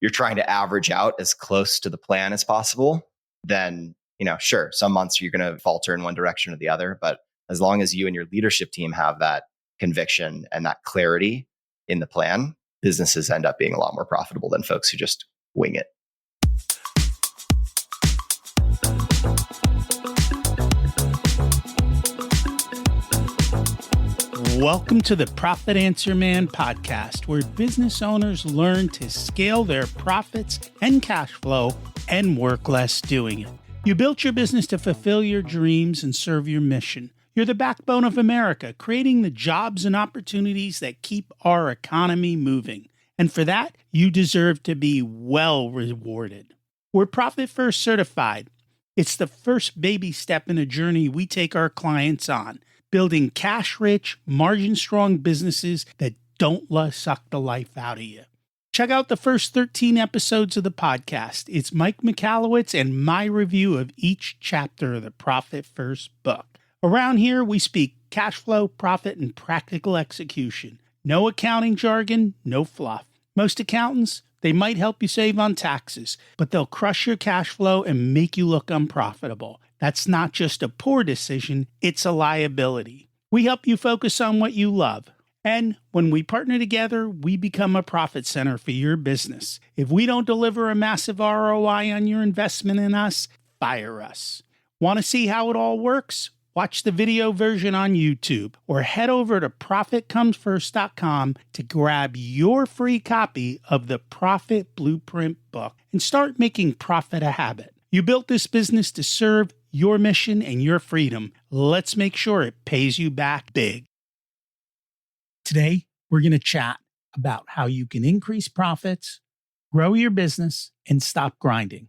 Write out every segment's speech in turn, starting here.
you're trying to average out as close to the plan as possible, then, sure, some months you're going to falter in one direction or the other. But as long as you and your leadership team have that conviction and that clarity in the plan, businesses end up being a lot more profitable than folks who just wing it. Welcome to the Profit Answer Man podcast, where business owners learn to scale their profits and cash flow and work less doing it. You built your business to fulfill your dreams and serve your mission. You're the backbone of America, creating the jobs and opportunities that keep our economy moving. And for that, you deserve to be well rewarded. We're Profit First certified. It's the first baby step in a journey we take our clients on, building cash-rich, margin-strong businesses that don't suck the life out of you. Check out the first 13 episodes of the podcast. It's Mike Michalowicz and my review of each chapter of the Profit First book. Around here, we speak cash flow, profit, and practical execution. No accounting jargon, no fluff. Most accountants, they might help you save on taxes, but they'll crush your cash flow and make you look unprofitable. That's not just a poor decision, it's a liability. We help you focus on what you love. And when we partner together, we become a profit center for your business. If we don't deliver a massive ROI on your investment in us, fire us. Want to see how it all works? Watch the video version on YouTube or head over to ProfitComesFirst.com to grab your free copy of the Profit Blueprint book and start making profit a habit. You built this business to serve your mission and your freedom. Let's make sure it pays you back big. Today, we're going to chat about how you can increase profits, grow your business, and stop grinding.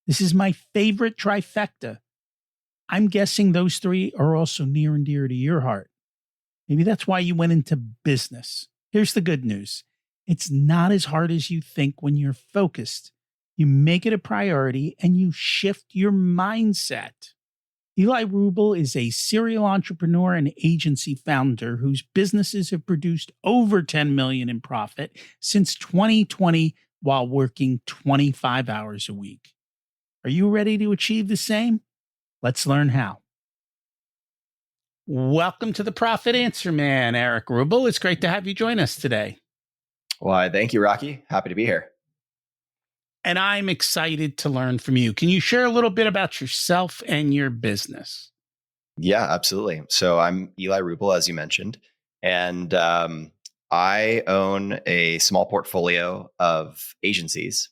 This is my favorite trifecta. I'm guessing those three are also near and dear to your heart. Maybe that's why you went into business. Here's the good news. It's not as hard as you think when you're focused. You make it a priority and you shift your mindset. Eli Rubel is a serial entrepreneur and agency founder whose businesses have produced over $10 million in profit since 2020 while working 25 hours a week. Are you ready to achieve the same? Let's learn how. Welcome to the Profit Answer Man, Eric Rubel. It's great to have you join us today. Why, thank you, Rocky. Happy to be here. And I'm excited to learn from you. Can you share a little bit about yourself and your business? Yeah, absolutely. So I'm Eli Rubel, as you mentioned, and I own a small portfolio of agencies.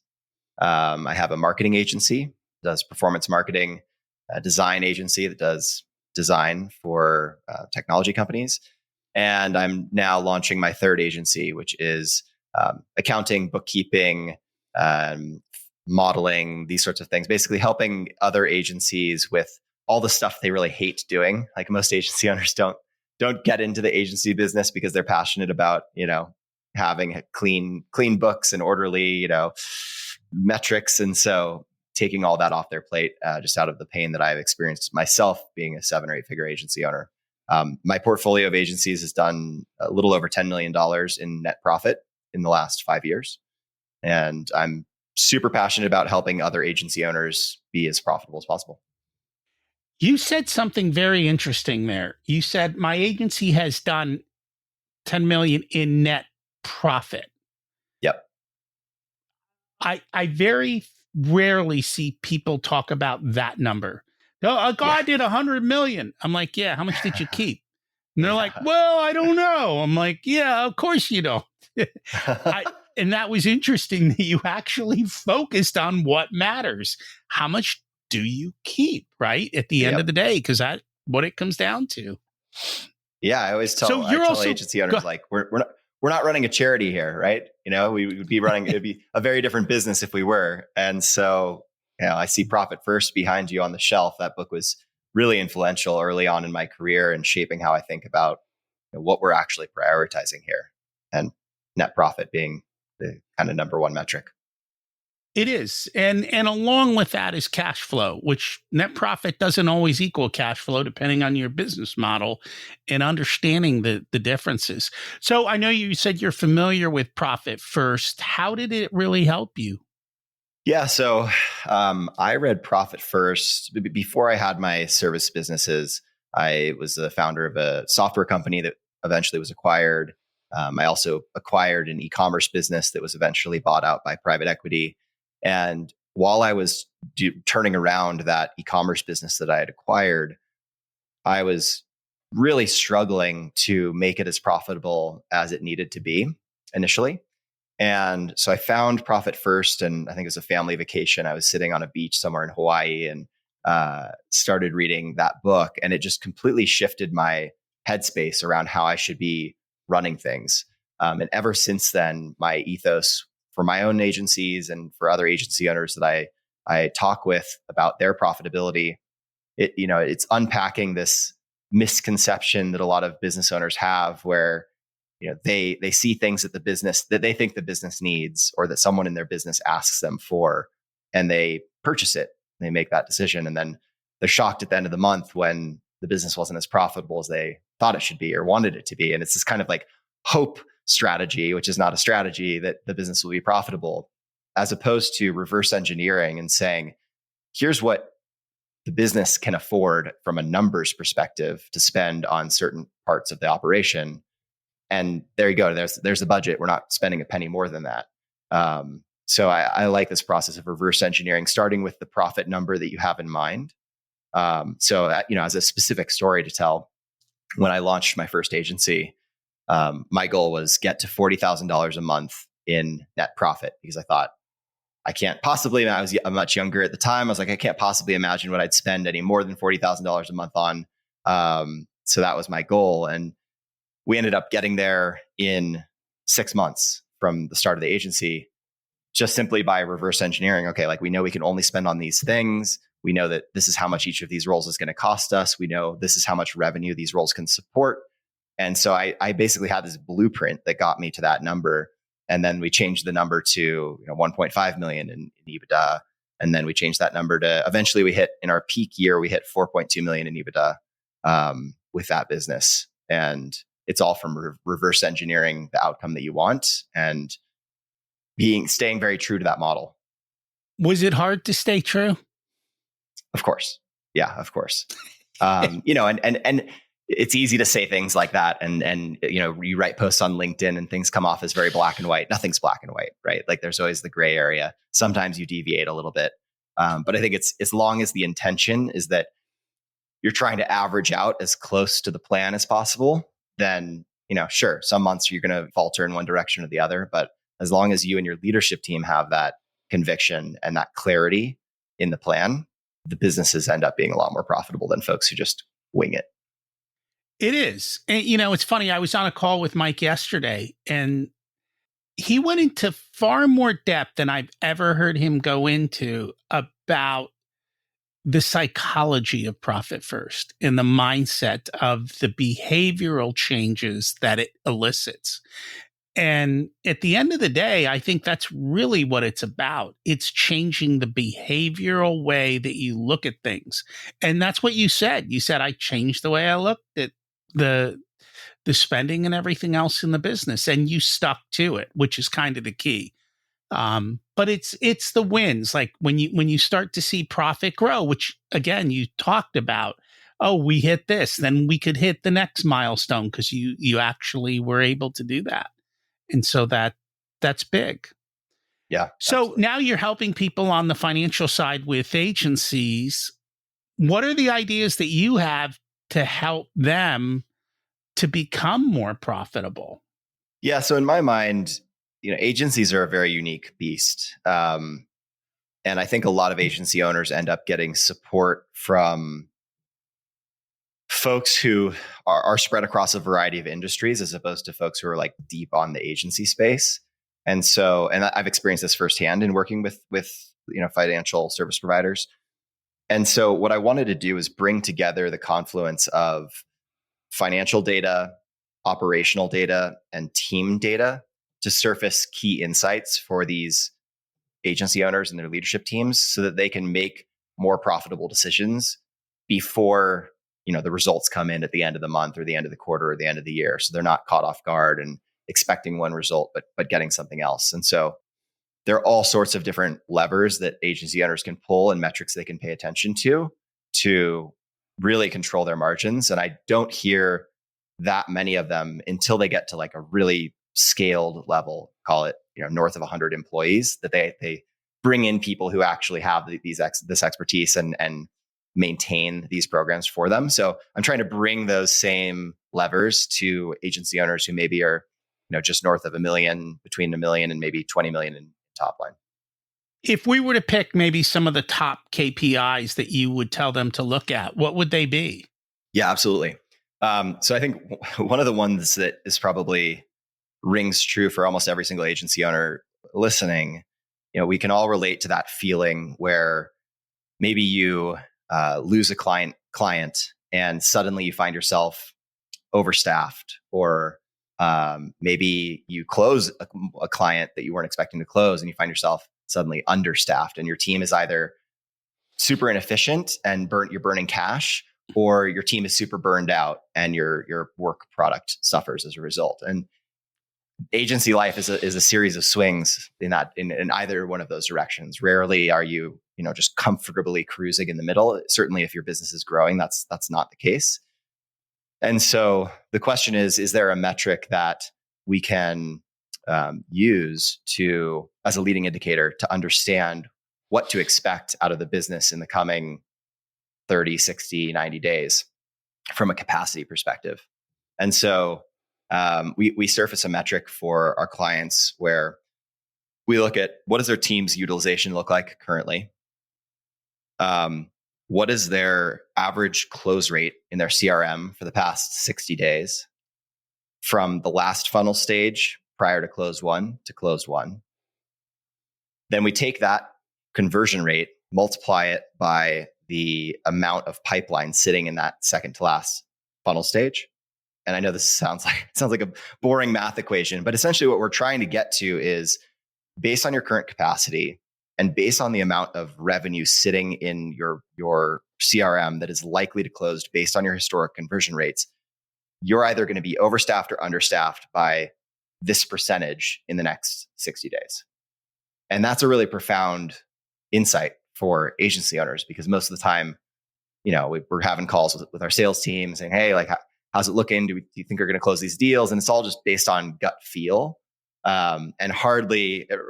I have a marketing agency that does performance marketing, a design agency that does design for technology companies. And I'm now launching my third agency, which is accounting, bookkeeping, modeling, these sorts of things, basically helping other agencies with all the stuff they really hate doing. Like most agency owners don't get into the agency business because they're passionate about, having clean books and orderly, metrics. And so taking all that off their plate, just out of the pain that I've experienced myself being a 7 or 8 figure agency owner. My portfolio of agencies has done a little over $10 million in net profit in the last 5 years. And I'm super passionate about helping other agency owners be as profitable as possible. You said something very interesting there. You said my agency has done 10 million in net profit. Yep. I very rarely see people talk about that number. Oh, I did 100 million. I'm like, yeah, how much did you keep? And they're like, well, I don't know. I'm like, yeah, of course you don't. And that was interesting that you actually focused on what matters. How much do you keep, right? At the end of the day, because that's what it comes down to. Yeah, I always tell, agency owners, like, we're not running a charity here, right? We would be running, it'd be a very different business if we were. And so, I see Profit First behind you on the shelf. That book was really influential early on in my career and shaping how I think about what we're actually prioritizing here, and net profit being the kind of number one metric. It is. And along with that is cash flow, which net profit doesn't always equal cash flow depending on your business model and understanding the differences. So I know you said you're familiar with Profit First. How did it really help you? Yeah. So I read Profit First before I had my service businesses. I was the founder of a software company that eventually was acquired. I also acquired an e-commerce business that was eventually bought out by private equity. And while I was turning around that e-commerce business that I had acquired, I was really struggling to make it as profitable as it needed to be initially. And so I found Profit First, and I think it was a family vacation. I was sitting on a beach somewhere in Hawaii and started reading that book, and it just completely shifted my headspace around how I should be running things. And ever since then, my ethos for my own agencies and for other agency owners that I talk with about their profitability, it's unpacking this misconception that a lot of business owners have, where they see things that they think the business needs, or that someone in their business asks them for, and they purchase it. They make that decision, and then they're shocked at the end of the month when the business wasn't as profitable as they thought it should be or wanted it to be. And it's this kind of like hope strategy, which is not a strategy that the business will be profitable, as opposed to reverse engineering and saying, here's what the business can afford from a numbers perspective to spend on certain parts of the operation. And there you go. There's the budget. We're not spending a penny more than that. So I like this process of reverse engineering, starting with the profit number that you have in mind. As a specific story to tell, when I launched my first agency, my goal was get to $40,000 a month in net profit, because I thought, I can't possibly, I was much younger at the time. I was like, I can't possibly imagine what I'd spend any more than $40,000 a month on. So that was my goal. And we ended up getting there in 6 months from the start of the agency, just simply by reverse engineering. Okay, like we know we can only spend on these things. We know that this is how much each of these roles is going to cost us. We know this is how much revenue these roles can support. And so I basically had this blueprint that got me to that number. And then we changed the number to 1.5 million in EBITDA. And then we changed that number to, eventually we hit, in our peak year, we hit 4.2 million in EBITDA with that business. And it's all from reverse engineering the outcome that you want and staying very true to that model. Was it hard to stay true? Of course. Yeah, of course. And it's easy to say things like that. And you write posts on LinkedIn and things come off as very black and white. Nothing's black and white, right? Like there's always the gray area. Sometimes you deviate a little bit. But I think it's, as long as the intention is that you're trying to average out as close to the plan as possible, then, sure, some months you're going to falter in one direction or the other. But as long as you and your leadership team have that conviction and that clarity in the plan, the businesses end up being a lot more profitable than folks who just wing it. It is. And, it's funny. I was on a call with Mike yesterday, and he went into far more depth than I've ever heard him go into about the psychology of Profit First and the mindset of the behavioral changes that it elicits. And at the end of the day, I think that's really what it's about. It's changing the behavioral way that you look at things. And that's what you said. You said, I changed the way I looked at the spending and everything else in the business. And you stuck to it, which is kind of the key. But it's the wins. Like when you start to see profit grow, which again, you talked about, oh, we hit this, then we could hit the next milestone because you actually were able to do that. And so that's big. Yeah. So absolutely. Now you're helping people on the financial side with agencies. What are the ideas that you have to help them to become more profitable? Yeah. So in my mind, agencies are a very unique beast. And I think a lot of agency owners end up getting support from folks who are spread across a variety of industries, as opposed to folks who are like deep on the agency space. And I've experienced this firsthand in working with financial service providers. And so what I wanted to do is bring together the confluence of financial data, operational data, and team data to surface key insights for these agency owners and their leadership teams so that they can make more profitable decisions before, the results come in at the end of the month or the end of the quarter or the end of the year. So they're not caught off guard and expecting one result, but getting something else. And so there are all sorts of different levers that agency owners can pull and metrics they can pay attention to really control their margins. And I don't hear that many of them until they get to like a really scaled level, call it, north of 100 employees, that they bring in people who actually have this expertise and maintain these programs for them. So I'm trying to bring those same levers to agency owners who maybe are, just north of $1 million, between $1 million and maybe 20 million in top line. If we were to pick maybe some of the top KPIs that you would tell them to look at, what would they be? Yeah, absolutely. So I think one of the ones that is probably rings true for almost every single agency owner listening, we can all relate to that feeling where maybe you lose a client and suddenly you find yourself overstaffed, or maybe you close a client that you weren't expecting to close and you find yourself suddenly understaffed, and your team is either super inefficient and you're burning cash, or your team is super burned out and your work product suffers as a result. And agency life is a series of swings in either one of those directions. Rarely are you, just comfortably cruising in the middle. Certainly if your business is growing, that's not the case. And so the question is there a metric that we can use as a leading indicator to understand what to expect out of the business in the coming 30, 60, 90 days from a capacity perspective? And so we surface a metric for our clients where we look at what does their team's utilization look like currently? What is their average close rate in their CRM for the past 60 days from the last funnel stage prior to close one to close one? Then we take that conversion rate, multiply it by the amount of pipeline sitting in that second to last funnel stage. And I know this sounds like a boring math equation, but essentially what we're trying to get to is, based on your current capacity and based on the amount of revenue sitting in your CRM that is likely to close based on your historic conversion rates, you're either going to be overstaffed or understaffed by this percentage in the next 60 days. And that's a really profound insight for agency owners, because most of the time, we're having calls with our sales team saying, hey, like, how's it looking? Do you think you're going to close these deals? And it's all just based on gut feel. And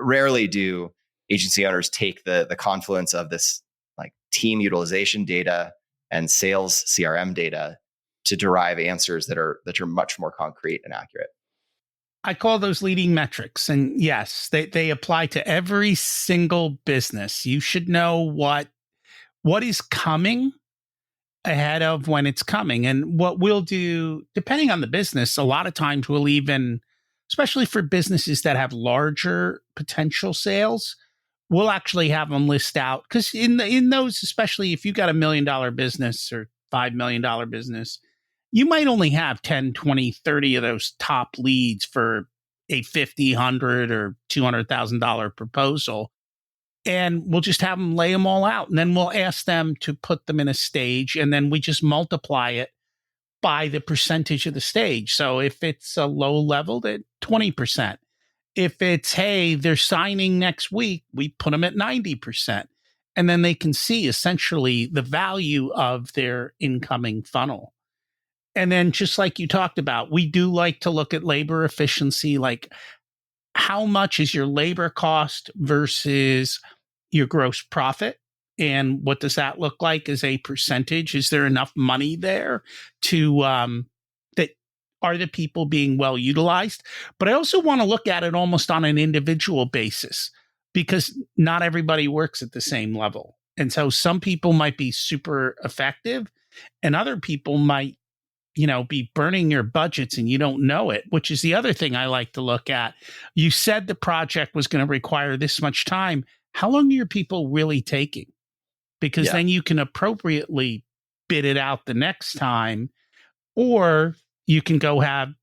rarely do agency owners take the confluence of this like team utilization data and sales CRM data to derive answers that are much more concrete and accurate. I call those leading metrics. And yes, they apply to every single business. You should know what is coming ahead of when it's coming. And what we'll do, depending on the business, a lot of times we'll even, especially for businesses that have larger potential sales, we'll actually have them list out. Because in those, especially if you've got $1 million business or $5 million business, you might only have 10, 20, 30 of those top leads for a $50, $100, or $200,000 proposal. And we'll just have them lay them all out. And then we'll ask them to put them in a stage. And then we just multiply it by the percentage of the stage. So if it's a low level, then 20%. If it's, hey, they're signing next week, we put them at 90%. And then they can see essentially the value of their incoming funnel. And then just like you talked about, we do like to look at labor efficiency, like how much is your labor cost versus your gross profit? And what does that look like as a percentage? Is there enough money there to that are the people being well utilized? But I also want to look at it almost on an individual basis, because not everybody works at the same level. And so some people might be super effective and other people might, be burning your budgets and you don't know it, which is the other thing I like to look at. You said the project was going to require this much time. How long are your people really taking? Because then you can appropriately bid it out the next time, or you can go have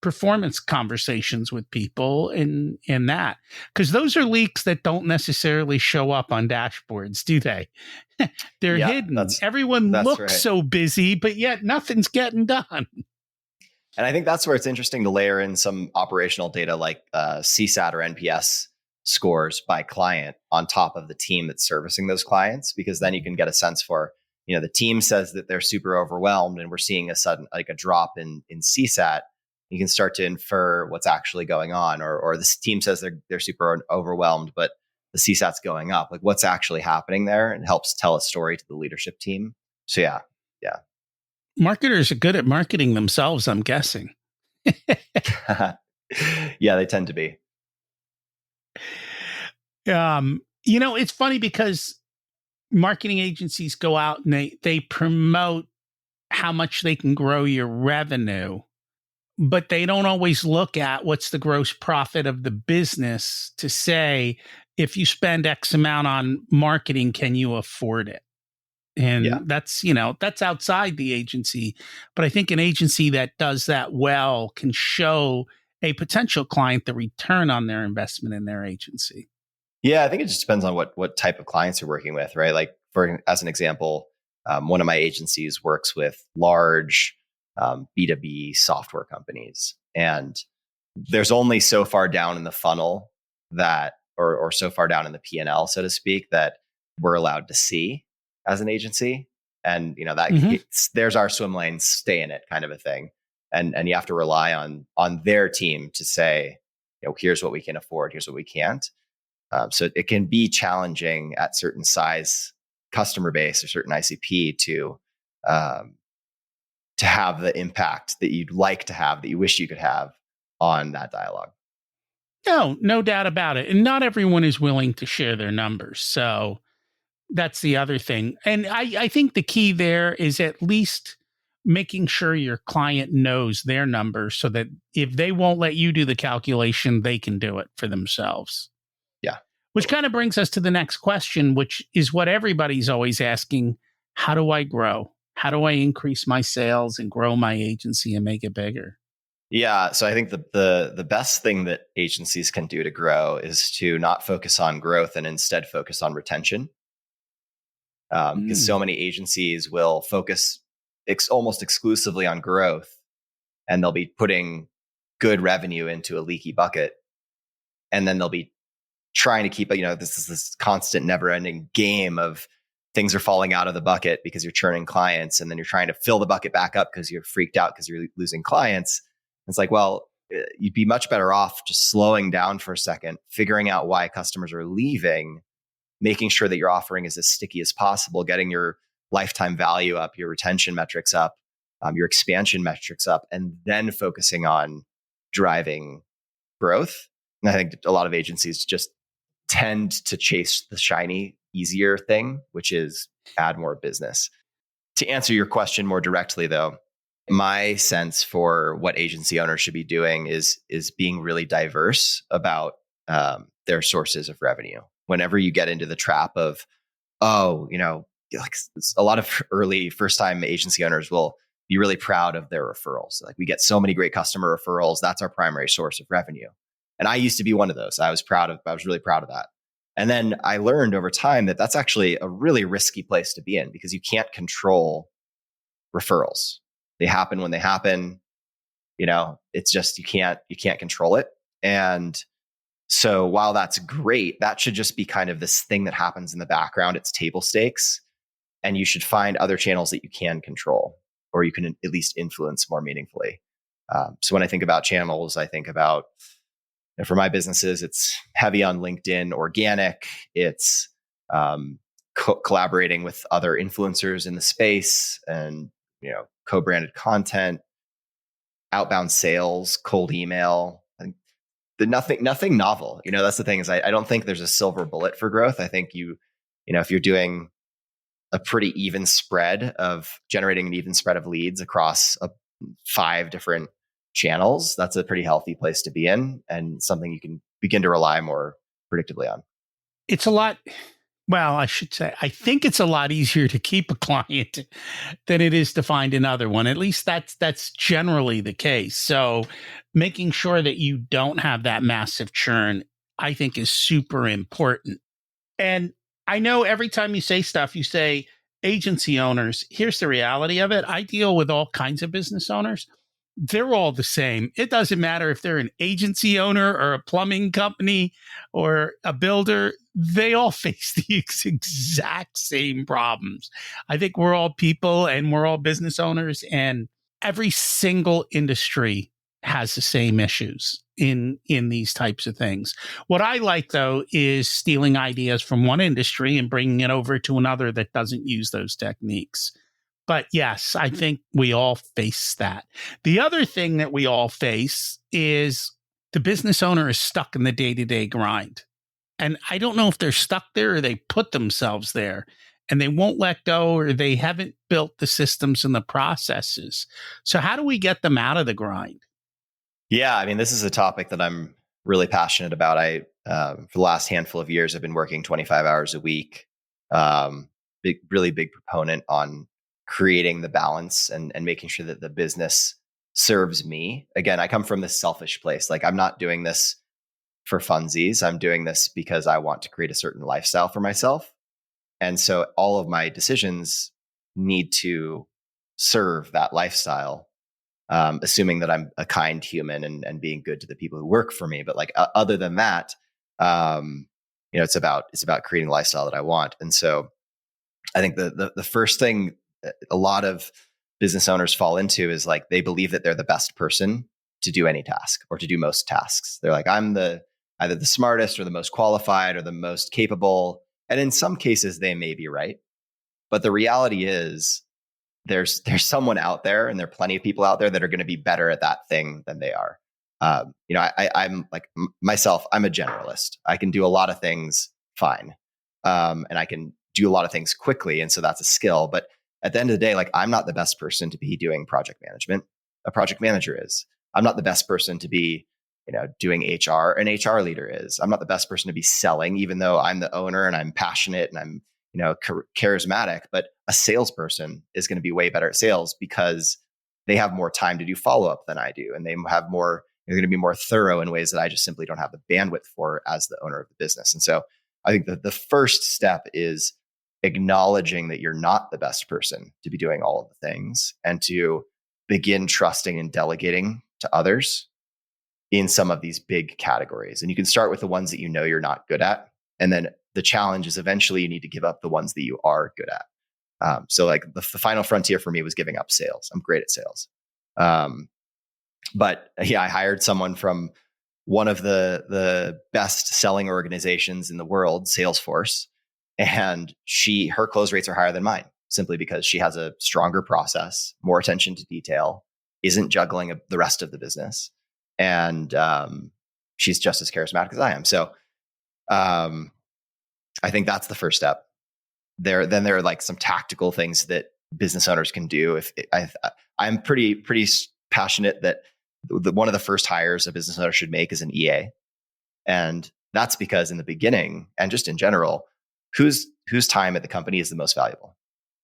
performance conversations with people in that, because those are leaks that don't necessarily show up on dashboards, do they? They're hidden. Everyone looks right. so busy, but yet nothing's getting done. And I think that's where it's interesting to layer in some operational data like CSAT or NPS scores by client on top of the team that's servicing those clients, because then you can get a sense for, the team says that they're super overwhelmed and we're seeing a sudden, like a drop in CSAT. You can start to infer what's actually going on, or this team says they're super overwhelmed, but the CSAT's going up. Like what's actually happening there, and helps tell a story to the leadership team. So yeah. Marketers are good at marketing themselves, I'm guessing. Yeah, they tend to be. It's funny because marketing agencies go out and they promote how much they can grow your revenue, but they don't always look at what's the gross profit of the business to say, if you spend X amount on marketing, can you afford it? And that's outside the agency. But I think an agency that does that well can show a potential client the return on their investment in their agency. Yeah, I think it just depends on what type of clients you're working with, right? Like as an example, one of my agencies works with large B2B software companies. And there's only so far down in the funnel that, or so far down in the P&L, so to speak, that we're allowed to see as an agency. And, that there's our swim lane, stay in it kind of a thing. And you have to rely on their team to say, here's what we can afford, here's what we can't. So it can be challenging at certain size customer base or certain ICP to have the impact that you'd like to have, that you wish you could have on that dialogue. No doubt about it. And not everyone is willing to share their numbers. So that's the other thing. And I think the key there is at least making sure your client knows their numbers so that if they won't let you do the calculation, they can do it for themselves. Yeah. Which kind of brings us to the next question, which is what everybody's always asking. How do I grow? How do I increase my sales and grow my agency and make it bigger? Yeah. So I think the best thing that agencies can do to grow is to not focus on growth and instead focus on retention. Because so many agencies will focus almost exclusively on growth, and they'll be putting good revenue into a leaky bucket. And then they'll be trying to keep, this constant never ending game of things are falling out of the bucket because you're churning clients. And then you're trying to fill the bucket back up because you're freaked out because you're losing clients. It's like, well, you'd be much better off just slowing down for a second, figuring out why customers are leaving, making sure that your offering is as sticky as possible, getting your lifetime value up, your retention metrics up, your expansion metrics up, and then focusing on driving growth. And I think a lot of agencies just tend to chase the shiny, easier thing, which is add more business. To answer your question more directly, though, my sense for what agency owners should be doing is being really diverse about their sources of revenue. Whenever you get into the trap of, like a lot of early first-time agency owners will be really proud of their referrals. Like, we get so many great customer referrals. That's our primary source of revenue. And I used to be one of those. I was really proud of that. And then I learned over time that that's actually a really risky place to be in, because you can't control referrals. They happen when they happen. It's just, you can't control it. And so while that's great, that should just be kind of this thing that happens in the background. It's table stakes, and you should find other channels that you can control, or you can at least influence more meaningfully. So when I think about channels, I think about, for my businesses, it's heavy on LinkedIn, organic. It's collaborating with other influencers in the space, and co-branded content, outbound sales, cold email. Nothing novel. That's the thing, is I don't think there's a silver bullet for growth. I think if you're doing a pretty even spread of generating an even spread of leads across 5 different channels, that's a pretty healthy place to be in, and something you can begin to rely more predictably on. It's a lot. Well, I should say, I think it's a lot easier to keep a client than it is to find another one. At least that's generally the case. So making sure that you don't have that massive churn, I think is super important. And I know every time you say stuff, you say agency owners. Here's the reality of it. I deal with all kinds of business owners. They're all the same. It doesn't matter if they're an agency owner or a plumbing company or a builder. They all face the exact same problems. I think we're all people and we're all business owners, and every single industry has the same issues in these types of things. What I like, though, is stealing ideas from one industry and bringing it over to another that doesn't use those techniques. But yes, I think we all face that. The other thing that we all face is the business owner is stuck in the day-to-day grind. And I don't know if they're stuck there or they put themselves there and they won't let go, or they haven't built the systems and the processes. So how do we get them out of the grind? Yeah, I mean, this is a topic that I'm really passionate about. For the last handful of years, I've been working 25 hours a week. Really big proponent on creating the balance and making sure that the business serves me. Again, I come from this selfish place. Like, I'm not doing this for funsies. I'm doing this because I want to create a certain lifestyle for myself. And so all of my decisions need to serve that lifestyle, assuming that I'm a kind human and being good to the people who work for me. But like, other than that, it's about creating a lifestyle that I want. And so I think the first thing a lot of business owners fall into is like, they believe that they're the best person to do any task or to do most tasks. They're like, I'm either the smartest or the most qualified or the most capable. And in some cases they may be right. But the reality is there's someone out there, and there are plenty of people out there that are going to be better at that thing than they are. I'm like myself, I'm a generalist. I can do a lot of things fine. And I can do a lot of things quickly. And so that's a skill. But at the end of the day, like, I'm not the best person to be doing project management. A project manager is. I'm not the best person to be, doing HR. An HR leader is. I'm not the best person to be selling, even though I'm the owner and I'm passionate and I'm, charismatic. But a salesperson is going to be way better at sales because they have more time to do follow-up than I do. And they're going to be more thorough in ways that I just simply don't have the bandwidth for as the owner of the business. And so I think that the first step is acknowledging that you're not the best person to be doing all of the things, and to begin trusting and delegating to others in some of these big categories. And you can start with the ones that you're not good at. And then the challenge is eventually you need to give up the ones that you are good at. So like the final frontier for me was giving up sales. I'm great at sales. But yeah, I hired someone from one of the best selling organizations in the world, Salesforce. And her close rates are higher than mine, simply because she has a stronger process, more attention to detail, isn't juggling the rest of the business. And she's just as charismatic as I am. So I think that's the first step. Then there are like some tactical things that business owners can do. I'm pretty passionate that one of the first hires a business owner should make is an EA. And that's because in the beginning, and just in general, whose time at the company is the most valuable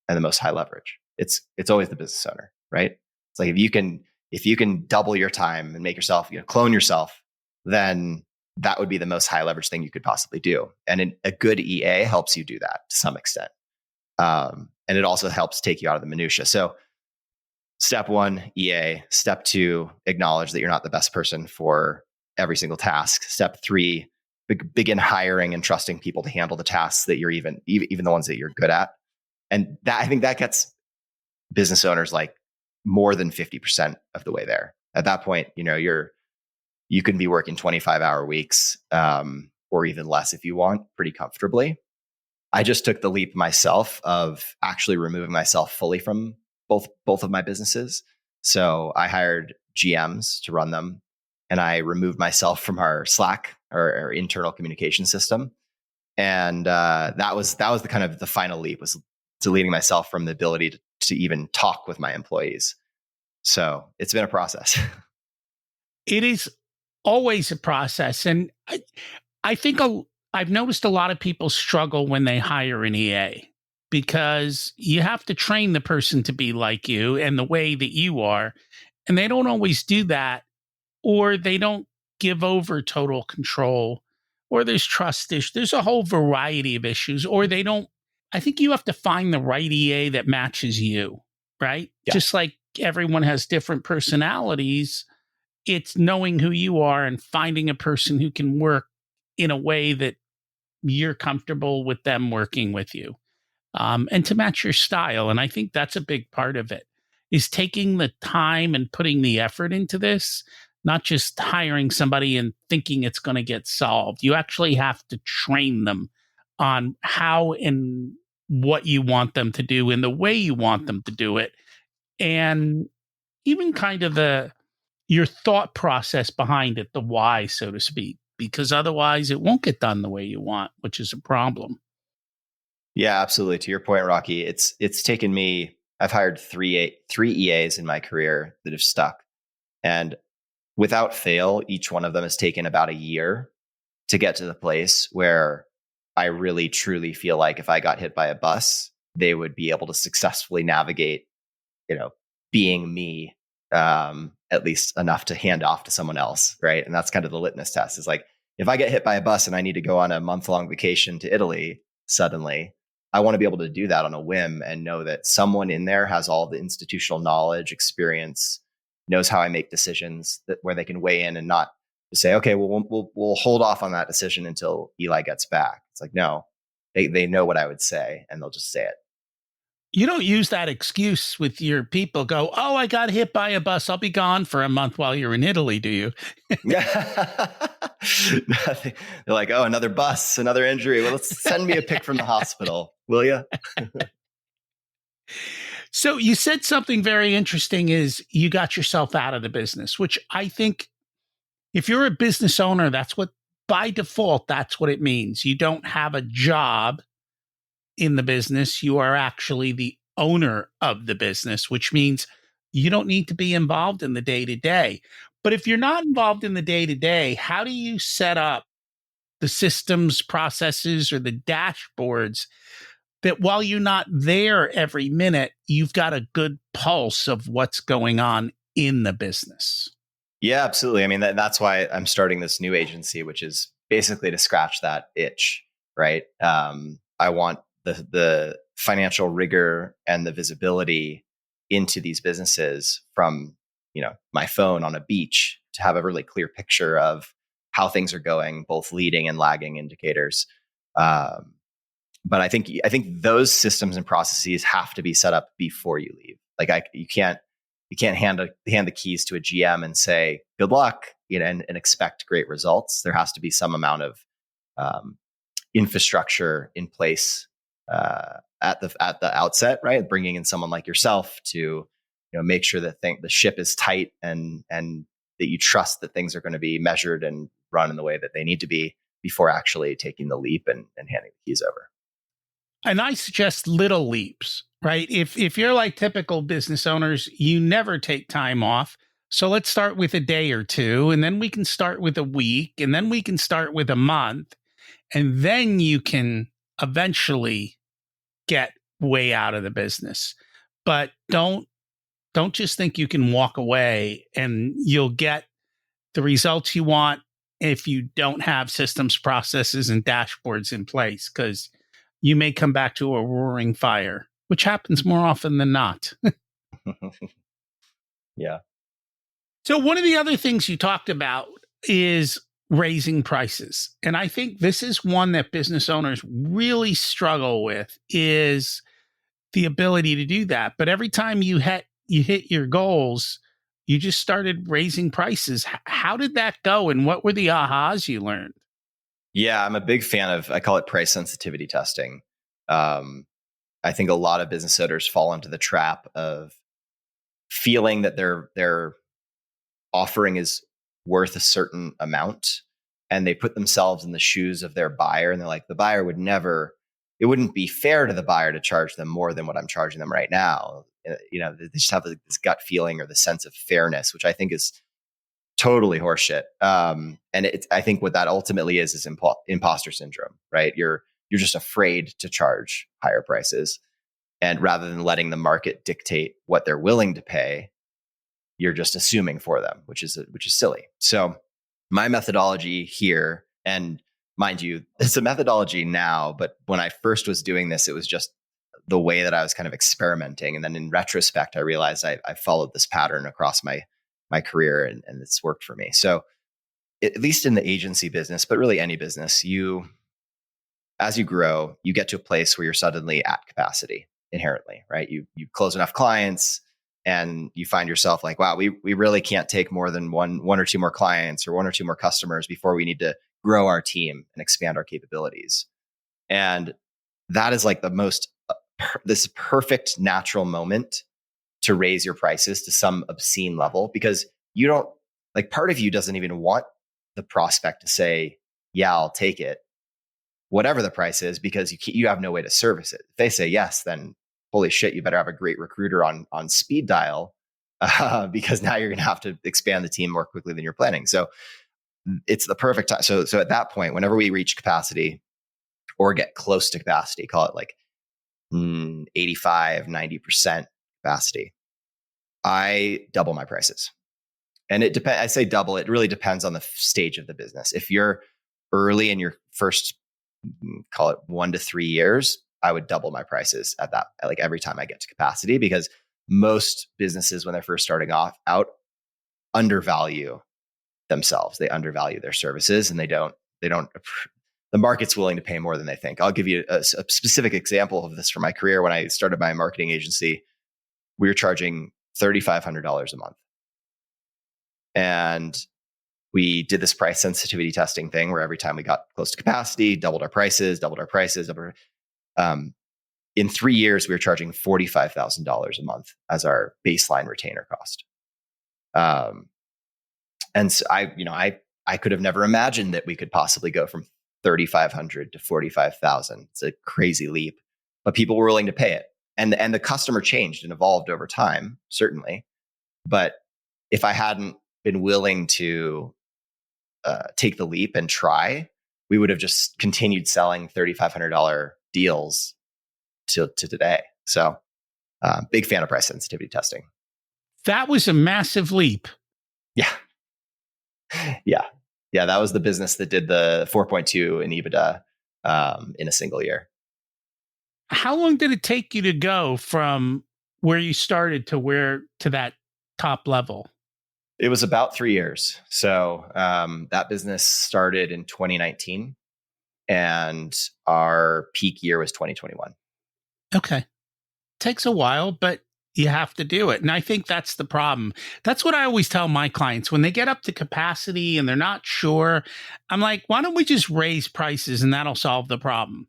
and the most high leverage? It's always the business owner, right? It's like, if you can double your time and make yourself, clone yourself, then that would be the most high leverage thing you could possibly do. And a good EA helps you do that to some extent. And it also helps take you out of the minutia. So step one, EA. Step two, acknowledge that you're not the best person for every single task. Step three, begin hiring and trusting people to handle the tasks that you're even the ones that you're good at. And that, I think that gets business owners like more than 50% of the way there. At that point, you can be working 25-hour weeks, or even less if you want, pretty comfortably. I just took the leap myself of actually removing myself fully from both of my businesses. So I hired GMs to run them, and I removed myself from our Slack, our internal communication system. And that was the kind of the final leap, was deleting myself from the ability to even talk with my employees. So it's been a process. It is always a process. And I think I've noticed a lot of people struggle when they hire an EA because you have to train the person to be like you and the way that you are. And they don't always do that, or they don't give over total control, or there's trust issues. There's a whole variety of issues, or they don't. I think you have to find the right EA that matches you, right? Yeah. Just like everyone has different personalities, it's knowing who you are and finding a person who can work in a way that you're comfortable with them working with you, and to match your style. And I think that's a big part of it, is taking the time and putting the effort into this, not just hiring somebody and thinking it's going to get solved. You actually have to train them on how and what you want them to do and the way you want them to do it. And even kind of your thought process behind it, the why, so to speak, because otherwise it won't get done the way you want, which is a problem. Yeah, absolutely. To your point, Rocky, it's taken me. I've hired three EAs in my career that have stuck, and without fail, each one of them has taken about a year to get to the place where I really truly feel like if I got hit by a bus, they would be able to successfully navigate, being me, at least enough to hand off to someone else, right? And that's kind of the litmus test. Is like, if I get hit by a bus and I need to go on a month-long vacation to Italy suddenly, I want to be able to do that on a whim and know that someone in there has all the institutional knowledge, experience, knows how I make decisions, that where they can weigh in and not just say, okay, well, we'll hold off on that decision until Eli gets back. It's like, no, they know what I would say and they'll just say it. You don't use that excuse with your people. Go, oh, I got hit by a bus. I'll be gone for a month while you're in Italy, do you? Yeah. They're like, oh, another bus, another injury. Well, let's send me a pic from the hospital, will you? So you said something very interesting, is you got yourself out of the business, which I think if you're a business owner, that's what, by default, that's what it means. You don't have a job in the business. You are actually the owner of the business, which means you don't need to be involved in the day to day. But if you're not involved in the day to day, how do you set up the systems, processes, or the dashboards that while you're not there every minute, you've got a good pulse of what's going on in the business? Yeah, absolutely. I mean, that's why I'm starting this new agency, which is basically to scratch that itch, right? I want the financial rigor and the visibility into these businesses from, my phone on a beach, to have a really clear picture of how things are going, both leading and lagging indicators. But I think those systems and processes have to be set up before you leave. Like you can't hand the keys to a GM and say good luck, and expect great results. There has to be some amount of infrastructure in place at the outset, right? Bringing in someone like yourself to make sure that the ship is tight and that you trust that things are going to be measured and run in the way that they need to be before actually taking the leap and handing the keys over. And I suggest little leaps, right? If you're like typical business owners, you never take time off. So let's start with a day or two, and then we can start with a week, and then we can start with a month, and then you can eventually get way out of the business. But don't just think you can walk away and you'll get the results you want if you don't have systems, processes, and dashboards in place, because you may come back to a roaring fire, which happens more often than not. Yeah. So one of the other things you talked about is raising prices. And I think this is one that business owners really struggle with, is the ability to do that. But every time you hit your goals, you just started raising prices. How did that go? And what were the ahas you learned? Yeah, I'm a big fan of, I call it price sensitivity testing. I think a lot of business owners fall into the trap of feeling that their offering is worth a certain amount, and they put themselves in the shoes of their buyer, and they're like, the buyer would never, it wouldn't be fair to the buyer to charge them more than what I'm charging them right now. They just have this gut feeling or the sense of fairness, which I think is totally horseshit. And I think what that ultimately is imposter syndrome, right? You're just afraid to charge higher prices. And rather than letting the market dictate what they're willing to pay, you're just assuming for them, which is silly. So my methodology here, and mind you, it's a methodology now, but when I first was doing this, it was just the way that I was kind of experimenting. And then in retrospect, I realized I followed this pattern across my career, and it's worked for me. So at least in the agency business, but really any business, as you grow, you get to a place where you're suddenly at capacity inherently, right? You close enough clients and you find yourself like, wow, we really can't take more than one or two more clients or one or two more customers before we need to grow our team and expand our capabilities. And that is like this perfect natural moment to raise your prices to some obscene level, because you don't, like, part of you doesn't even want the prospect to say, yeah, I'll take it, whatever the price is, because you have no way to service it. If they say yes, then holy shit, you better have a great recruiter on speed dial, because now you're going to have to expand the team more quickly than you're planning. So it's the perfect time. So at that point, whenever we reach capacity or get close to capacity, call it like 85, 90% capacity, I double my prices. And it depends. I say double. It really depends on the stage of the business. If you're early in your first, call it 1 to 3 years, I would double my prices at that, like every time I get to capacity, because most businesses, when they're first starting out, undervalue themselves. They undervalue their services, and they don't, the market's willing to pay more than they think. I'll give you a specific example of this from my career. When I started my marketing agency, we were charging $3,500 a month. And we did this price sensitivity testing thing where every time we got close to capacity, doubled our prices. In 3 years, we were charging $45,000 a month as our baseline retainer cost. And so I could have never imagined that we could possibly go from 3,500 to 45,000. It's a crazy leap, but people were willing to pay it. And the customer changed and evolved over time, certainly. But if I hadn't been willing to take the leap and try, we would have just continued selling $3,500 deals to today. So big fan of price sensitivity testing. That was a massive leap. Yeah. That was the business that did the 4.2 in EBITDA in a single year. How long did it take you to go from where you started to that top level? It was about 3 years. So that business started in 2019, and our peak year was 2021. Okay. Takes a while, but you have to do it. And I think that's the problem. That's what I always tell my clients when they get up to capacity and they're not sure. I'm like, why don't we just raise prices and that'll solve the problem?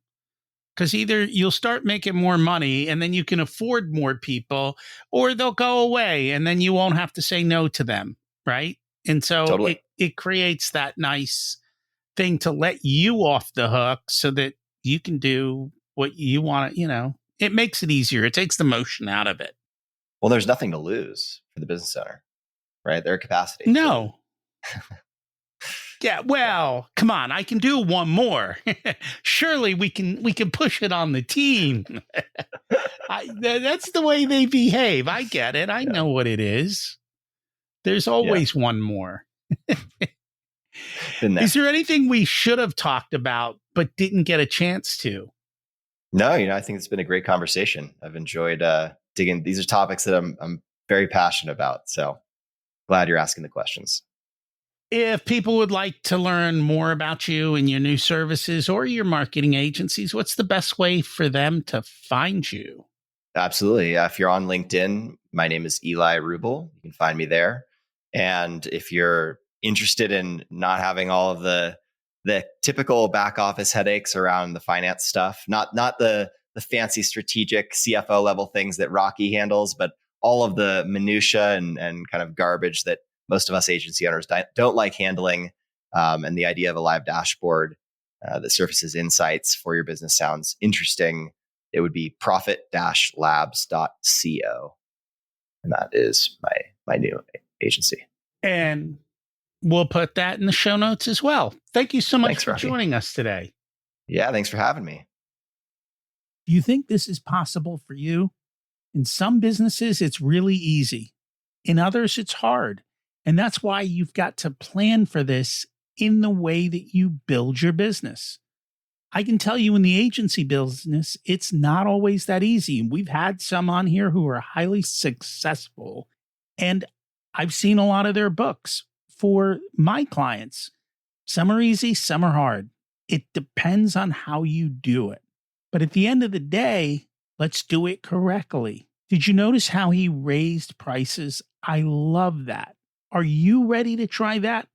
Because either you'll start making more money and then you can afford more people, or they'll go away and then you won't have to say no to them. Right. And so Totally. it creates that nice thing to let you off the hook so that you can do what you want to, it makes it easier. It takes the motion out of it. Well, there's nothing to lose for the business owner, right? Their capacity. No. Yeah, well, come on, I can do one more. Surely we can push it on the team. That's the way they behave. I get it. I know what it is. There's always one more. Is there anything we should have talked about but didn't get a chance to? No, I think it's been a great conversation. I've enjoyed digging. These are topics that I'm very passionate about. So glad you're asking the questions. If people would like to learn more about you and your new services or your marketing agencies, what's the best way for them to find you? Absolutely. If you're on LinkedIn, my name is Eli Rubel. You can find me there. And if you're interested in not having all of the typical back office headaches around the finance stuff, not the fancy strategic CFO level things that Rocky handles, but all of the minutia and kind of garbage that most of us agency owners don't like handling. And the idea of a live dashboard that surfaces insights for your business sounds interesting. It would be profit-labs.co. And that is my new agency. And We'll put that in the show notes as well. Thank you so much Thanks, for Rocky. joining us today. Yeah, thanks for having me. Do you think this is possible for you? In some businesses, it's really easy. In others, it's hard. And that's why you've got to plan for this in the way that you build your business. I can tell you in the agency business, it's not always that easy. We've had some on here who are highly successful, and I've seen a lot of their books for my clients. Some are easy, some are hard. It depends on how you do it. But at the end of the day, let's do it correctly. Did you notice how he raised prices? I love that. Are you ready to try that?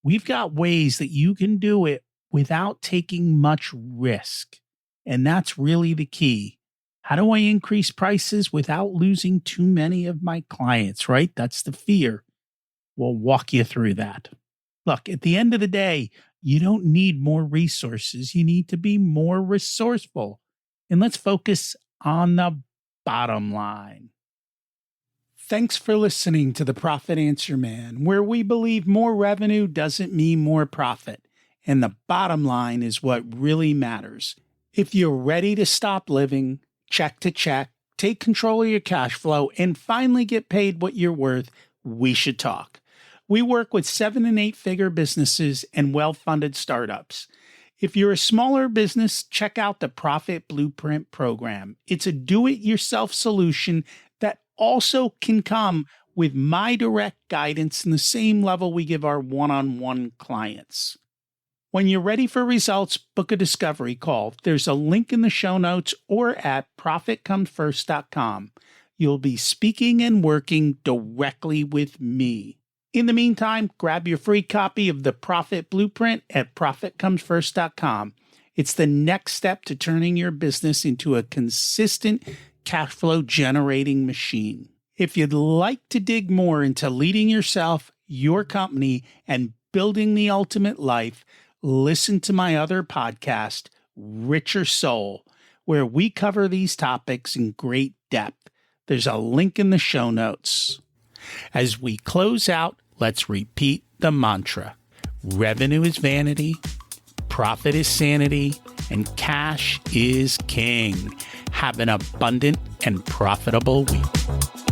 We've got ways that you can do it without taking much risk. And that's really the key. How do I increase prices without losing too many of my clients, right? That's the fear. We'll walk you through that. Look, at the end of the day, you don't need more resources. You need to be more resourceful. And let's focus on the bottom line. Thanks for listening to The Profit Answer Man, where we believe more revenue doesn't mean more profit. And the bottom line is what really matters. If you're ready to stop living check to check, take control of your cash flow, and finally get paid what you're worth, we should talk. We work with 7- and 8-figure businesses and well-funded startups. If you're a smaller business, check out the Profit Blueprint program. It's a do-it-yourself solution that also can come with my direct guidance in the same level we give our one-on-one clients. When you're ready for results, book a discovery call. There's a link in the show notes or at profitcomesfirst.com. You'll be speaking and working directly with me. In the meantime, grab your free copy of the Profit Blueprint at profitcomesfirst.com. It's the next step to turning your business into a consistent cash flow generating machine. If you'd like to dig more into leading yourself, your company, and building the ultimate life, listen to my other podcast, Richer Soul, where we cover these topics in great depth. There's a link in the show notes. As we close out, let's repeat the mantra. Revenue is vanity, profit is sanity, and cash is king. Have an abundant and profitable week.